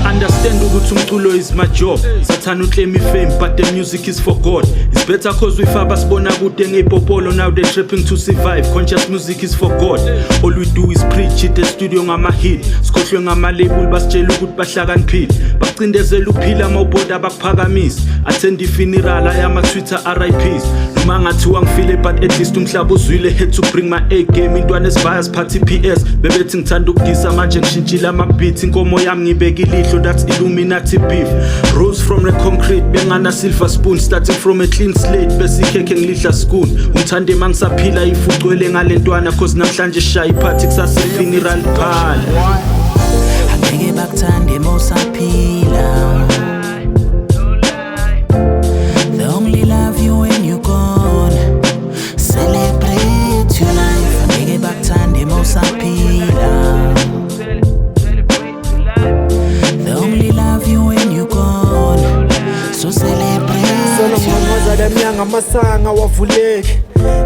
Understand ukuthi umculo is my job. Sathana uclaim fame but the music is for God. It's better cause we faba sibona kude ngepopolo. Now they're trapping to survive. Conscious music is for God. All we do is preach it the studio ngama hit. Sikhohlwe ngama label basitshela ukuthi bahlakaniphile. Bacindezela uphila mawuboda bakuphakamisa. Attend the funeral ayama Twitter RIPs. Noma ngathiwa ngifile but at least umhlaba uzwile. Had to bring my A game intwana esivaya party PS. Bebethi ngithanda ukudisa manje ngishintshile ama beats. Inkomo yami ngibeka ilihlo that's Illuminati beef. Rose from the concrete bengana silver spoon. Starting from a clean slate bese ikhekhe ngilihla spoon. Umthande mangisaphila ifucwele ngalentwana cause namhlanje shaya iphathi kusasa funeral phala. Angeke bakuthande mosaphila. They only love you when you gone. Celebrate your life. Angeke bakuthande mosaphila. They only love you when you gone. So celebrate. Solo damnyanga masanga wavuleke.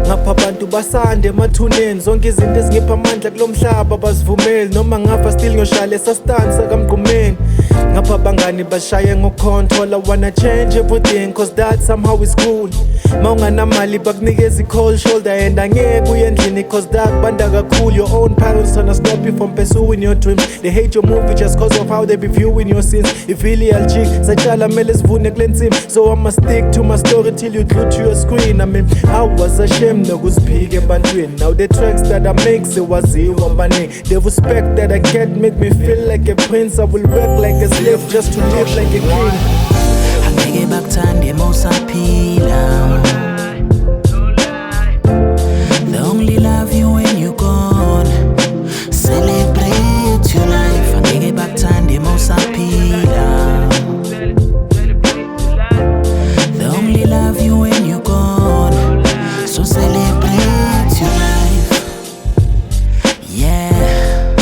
Ngapha abantu basande emathuneni. Zonke izinto ezingipha amandla kulomhlaba bazivumeli. Noma ngafa still ngiyoshala esastansa kamgqumeni. Ngapha bangani bashaye ngocontrol. I wanna change everything cause that somehow is cool. Mawunganamali bakunikeza cold shoulder. And angeke uye endlini cause that banda kakhulu. Your own parents tryna stop you from pursuing your dreams. They hate your movie just cause of how they be viewing your sins. If really LG satshala mele sivune kule nsimbi. So I'ma stick to my story till you glue to your screen. I mean I was ashamed nokuziphika ebantwini. Now the tracks that I make sewaziwa baningi. The respect that I get make me feel like a prince. I will work like a slave just to live like a king. Angeke bakuthande mosaphila. They only love you when you gone. Celebrate your life. Angeke bakuthande mosaphila. They only love you when you gone. So celebrate your life. Yeah.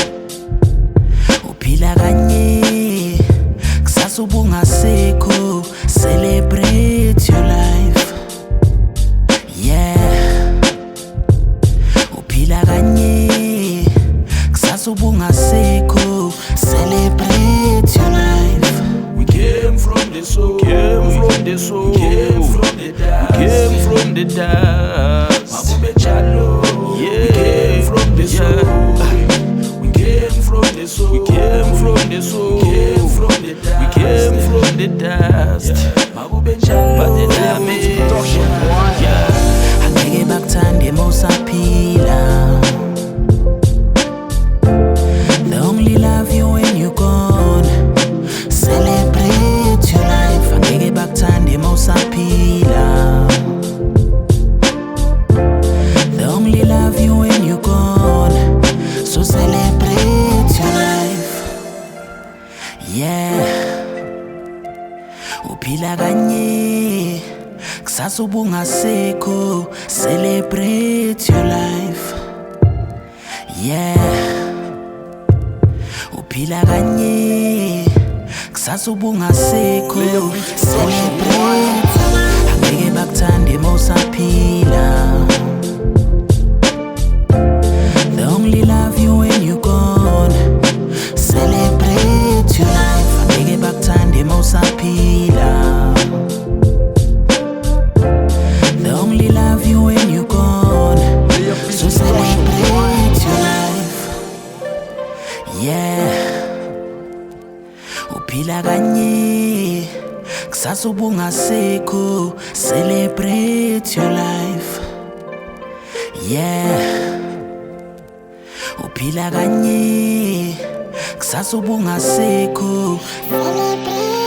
Uphila kanye kusasa ubungasekho. Celebrate your life. Yeah. Uphila kanye kusasa ubungasekho. Celebrate your life. We came from the soul. Came from the soul. Came from the dust. Came from the dust. Mabube chalo. Yeah. We came from the soul. We came from the soul. We came from the soul. Came from the dust. We came from the dust. Mabube chalo. But the damage. Yeah. Angeke bakuthande mosaphila. They only love you when you gone. Celebrate your life. Angeke bakuthande mosaphila. They only love you when you gone. So celebrate your life. Yeah. Uphila kanye kusasa ubungasekho. Celebrate your life. Yeah. Uphila kanye kusasa ubungasekho. Celebrate. Angeke bakuthande mosaphila. They only love you when you gone. Celebrate your life. Angeke bakuthande mosaphila. They only love you when you gone. So celebrate your life. Yeah. Uphila kanye kusasa ubungasekho. Celebrate your life. Yeah. Uphila kanye kusasa ubungasekho. Celebrate.